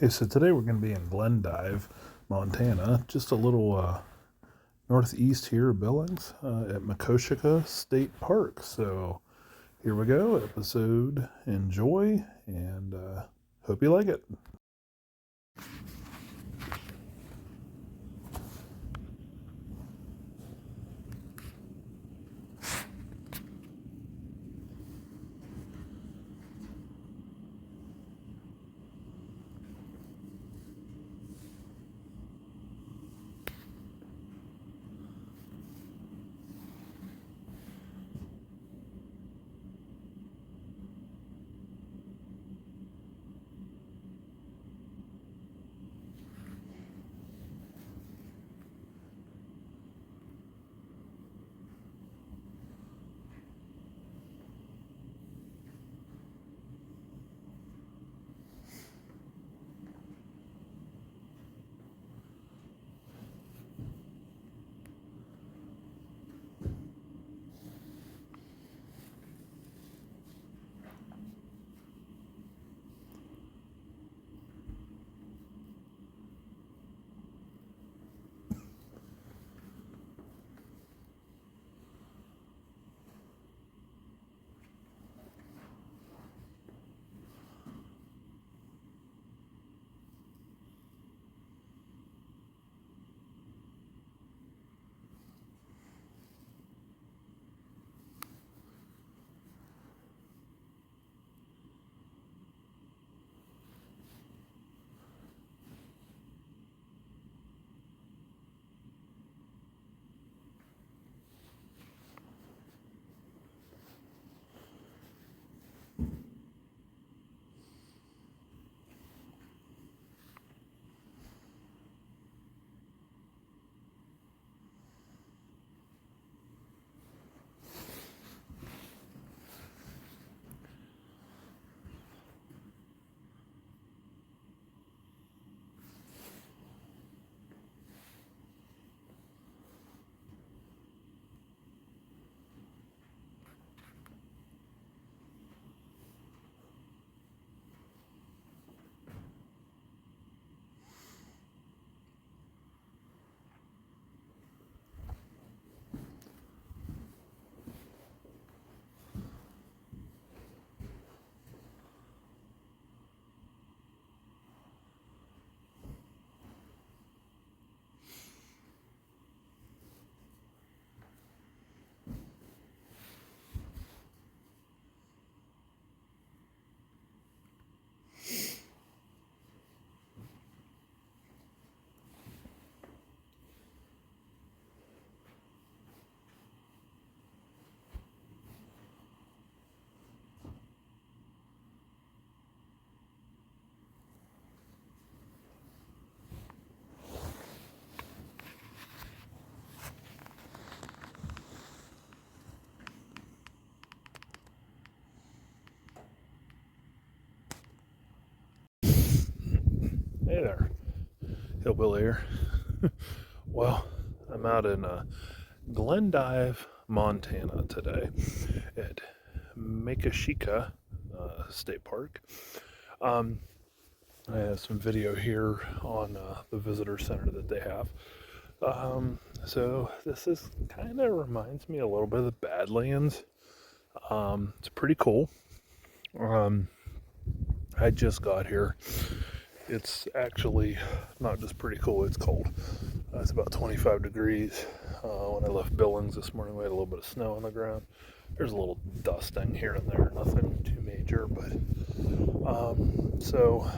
Okay, so today we're going to be in Glendive, Montana, just a little northeast here of Billings at Mikoshika State Park. So here we go, episode enjoy, and hope you like it. Hey there, Hillbilly here. Well, I'm out in Glendive, Montana today at mikoshika State Park. Um, I have some video here on the visitor center that they have. So this is kind of reminds me a little bit of the Badlands. It's pretty cool. Um, I just got here. It's actually not just pretty cool, it's cold. It's about 25 degrees. When I left Billings this morning, we had a little bit of snow on the ground. There's a little dusting here and there, nothing too major, but so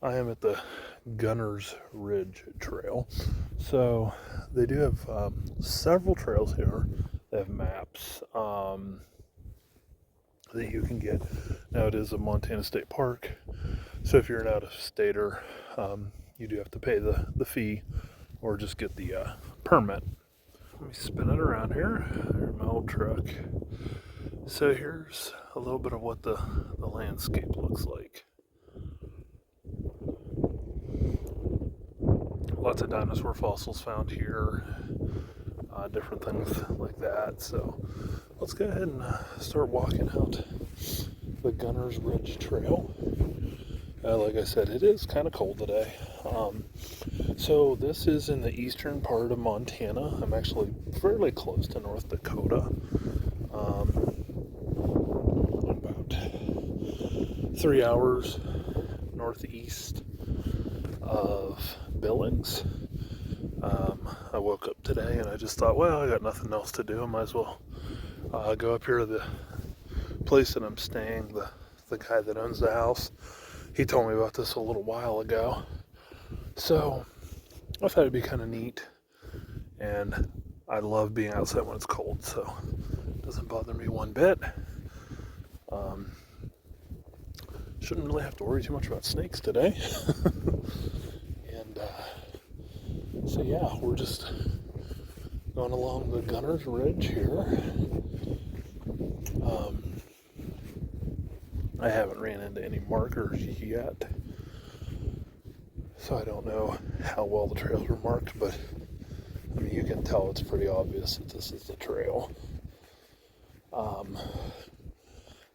I am at the Gunner's Ridge Trail. So they do have several trails here. They have maps that you can get. Now it is a Montana State Park, so if you're an out-of-stater, you do have to pay the fee or just get the permit. Let me spin it around here. There's my old truck. So here's a little bit of what the landscape looks like. Lots of dinosaur fossils found here, different things like that. So let's go ahead and start walking out the Gunner's Ridge Trail. Like I said, it is kind of cold today. So this is in the eastern part of Montana. I'm actually fairly close to North Dakota. About 3 hours northeast of Billings. I woke up today and I just thought, well, I got nothing else to do. I might as well go up here to the place that I'm staying. The guy that owns the house, he told me about this a little while ago. So I thought it'd be kind of neat. And I love being outside when it's cold, so it doesn't bother me one bit. Shouldn't really have to worry too much about snakes today. And so yeah, we're just going along the Gunner's Ridge here. I haven't ran into any markers yet, so I don't know how well the trails were marked, but I mean, you can tell it's pretty obvious that this is the trail.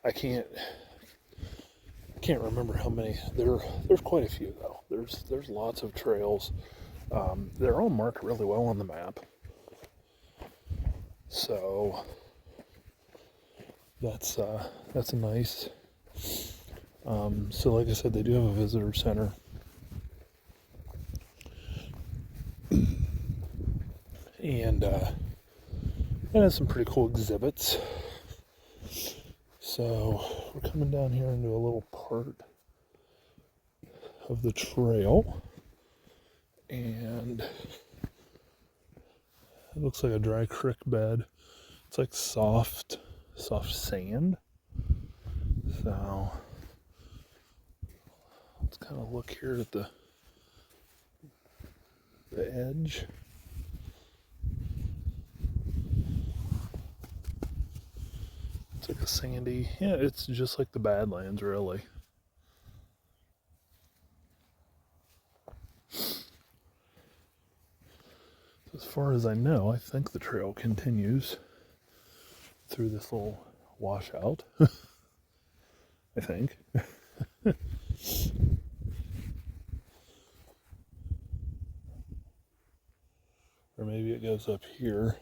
I can't remember how many. There's quite a few though. There's lots of trails. They're all marked really well on the map. So that's nice. So like I said, they do have a visitor center. And it has some pretty cool exhibits. So we're coming down here into a little part of the trail, and it looks like a dry creek bed. It's like soft sand. So let's kind of look here at the edge. It's like a sandy, yeah, it's just like the Badlands, really. As far as I know, I think the trail continues through this little washout. I think. Or maybe it goes up here.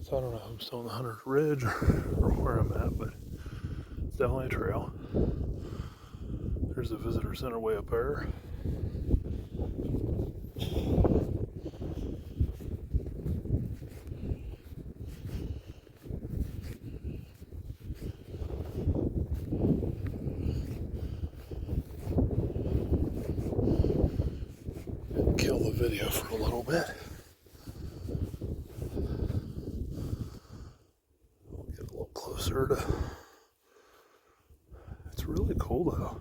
So I don't know if I'm still on the Hunter's Ridge or where I'm at, but it's definitely a trail. There's the visitor center way up there. And kill the video for a little bit. We'll get a little closer to. It's really cool though.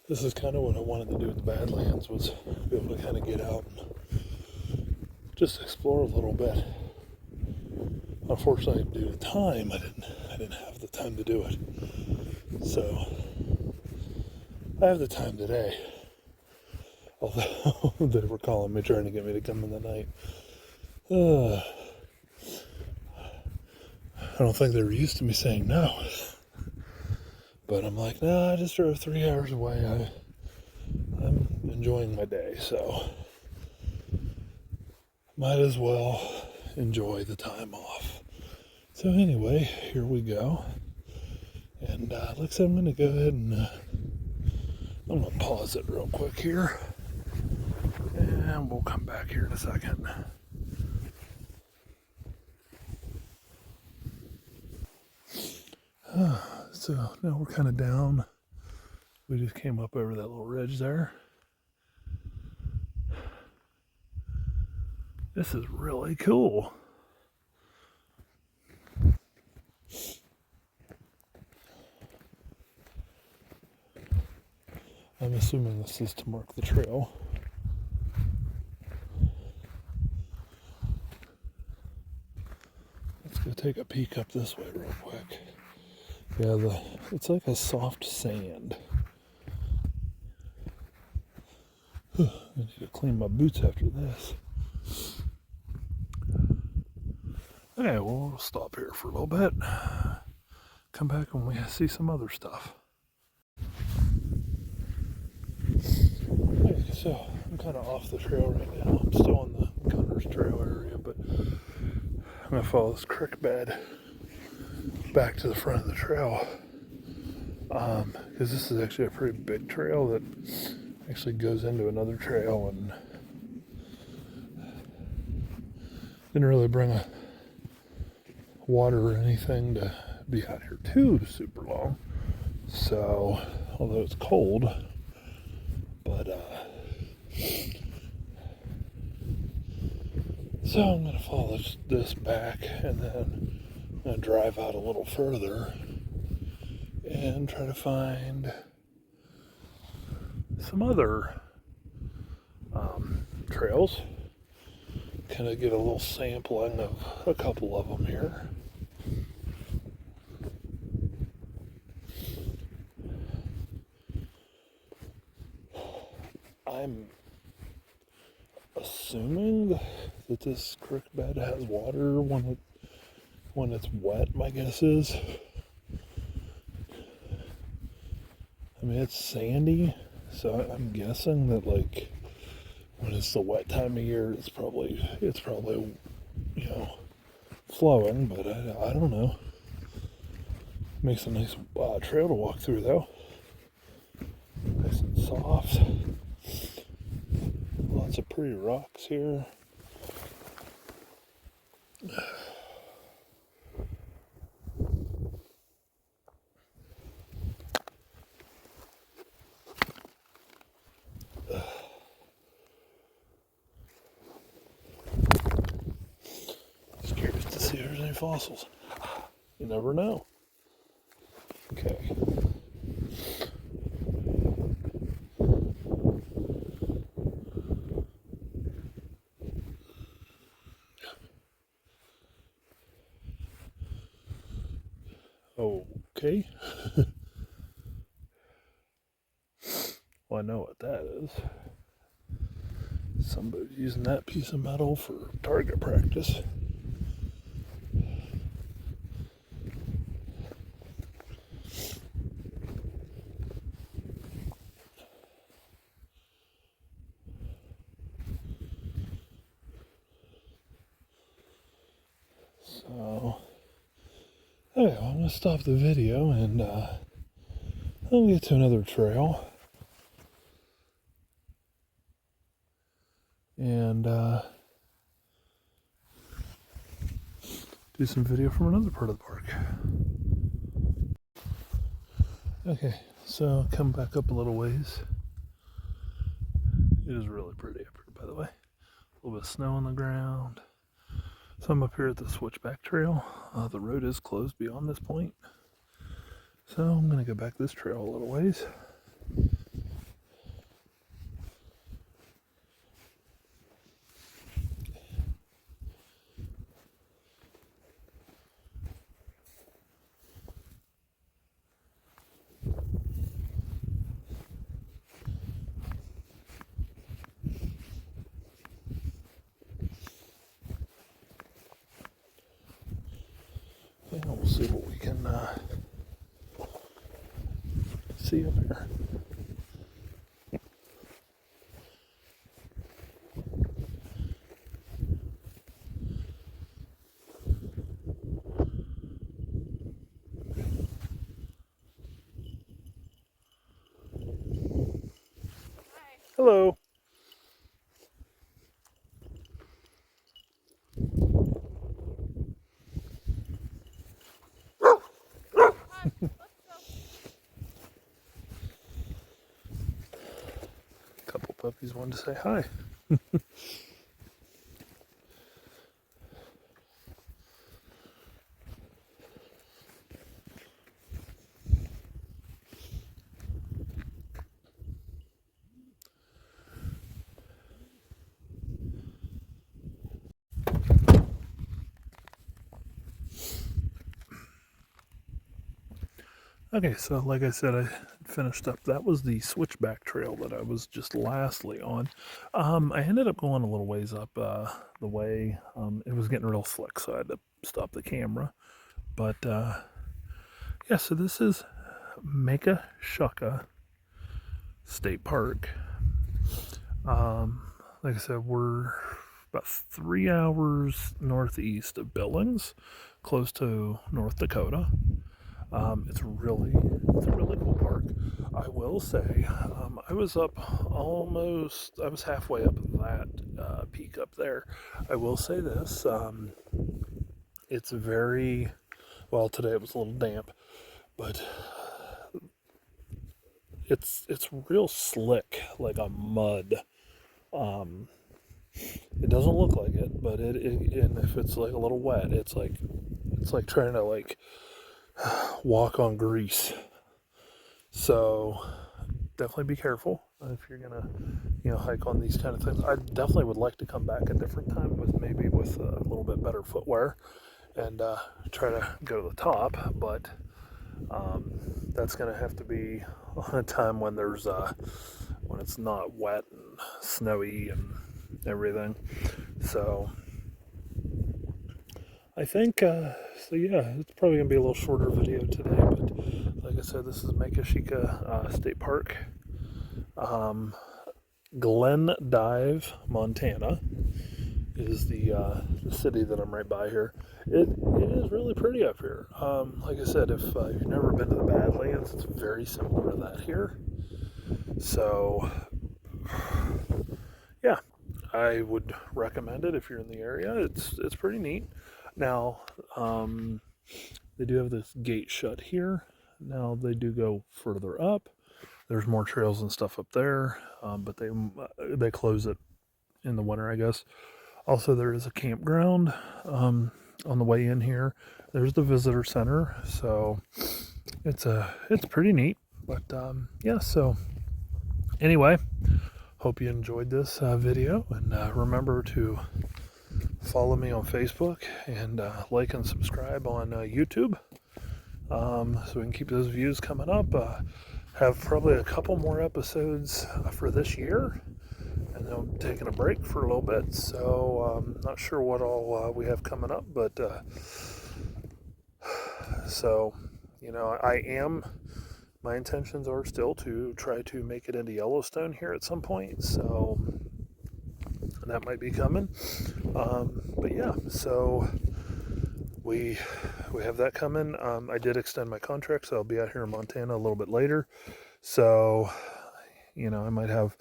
This is kind of what I wanted to do with the Badlands, was be able to kind of get out and just explore a little bit. Unfortunately, due to time, I didn't have the time to do it. So I have the time today. Although they were calling me, trying to get me to come in the night. I don't think they were used to me saying no. But I'm like, nah, I just drove 3 hours away. I'm enjoying my day, so might as well enjoy the time off. So anyway, here we go. And looks like I'm going to go ahead and I'm going to pause it real quick here. And we'll come back here in a second. So now we're kind of down. We just came up over that little ridge there. This is really cool. I'm assuming this is to mark the trail. Let's go take a peek up this way real quick. Yeah, it's like a soft sand. I need to clean my boots after this. Okay, well, we'll stop here for a little bit. Come back when we see some other stuff. Okay, so I'm kind of off the trail right now. I'm still on the Gunner's Trail area, but I'm going to follow this creek bed back to the front of the trail. Because this is actually a pretty big trail that actually goes into another trail, and didn't really bring a water or anything to be out here too super long. So, although it's cold, but so I'm gonna follow this back, and then I'm gonna drive out a little further and try to find some other trails. Kind of get a little sampling of a couple of them here. I'm assuming that this creek bed has water when it's wet, my guess is. I mean, it's sandy, so I'm guessing that, like, when it's the wet time of year, it's probably flowing, but I don't know. Makes a nice trail to walk through, though. Nice and soft. Lots of pretty rocks here. Just curious to see if there's any fossils. You never know. Okay. Okay. Well, I know what that is. Somebody's using that piece of metal for target practice. So, anyway, I'm going to stop the video and I'll get to another trail. And do some video from another part of the park. Okay, so come back up a little ways. It is really pretty up here, by the way. A little bit of snow on the ground. So I'm up here at the Switchback Trail. The road is closed beyond this point. So I'm going to go back this trail a little ways. And we'll see what we can see up here. Hello. A couple puppies wanted to say hi. Okay, so like I said, I finished up. That was the switchback trail that I was just lastly on. I ended up going a little ways up the way. It was getting real slick, so I had to stop the camera. But yeah, so this is Mikoshika State Park. Like I said, we're about 3 hours northeast of Billings, close to North Dakota. It's a really cool park. I will say, I was up I was halfway up that peak up there. I will say this, it's very, well, today it was a little damp, but it's real slick, like a mud. Um, it doesn't look like it, but and if it's like a little wet, it's like trying to like walk on grease. So definitely be careful if you're gonna, hike on these kind of things. I definitely would like to come back a different time with maybe with a little bit better footwear and try to go to the top. But that's gonna have to be on a time when there's when it's not wet and snowy and everything. So I think so. Yeah, it's probably gonna be a little shorter video today, but like I said, this is Mikoshika State Park. Um, Glendive, Montana, is the city that I'm right by here. It is really pretty up here. Like I said, if you've never been to the Badlands, it's very similar to that here. So, yeah, I would recommend it if you're in the area. It's pretty neat. Now, they do have this gate shut here. Now they do go further up. There's more trails and stuff up there, but they close it in the winter, I guess. Also, there is a campground on the way in here. There's the visitor center, so it's pretty neat. But yeah, so anyway, hope you enjoyed this video, and remember to follow me on Facebook and like and subscribe on YouTube, so we can keep those views coming up. Have probably a couple more episodes for this year, and then I'm taking a break for a little bit, so not sure what all we have coming up, but so my intentions are still to try to make it into Yellowstone here at some point, so that might be coming. But yeah, so we have that coming. I did extend my contract, so I'll be out here in Montana a little bit later. So, I might have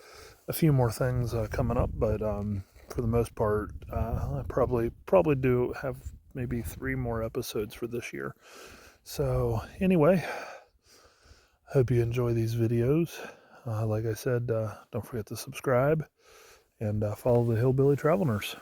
a few more things coming up, but for the most part, I probably do have maybe 3 more episodes for this year. So anyway, hope you enjoy these videos. Like I said, don't forget to subscribe and follow the Hillbilly Travel Nurse.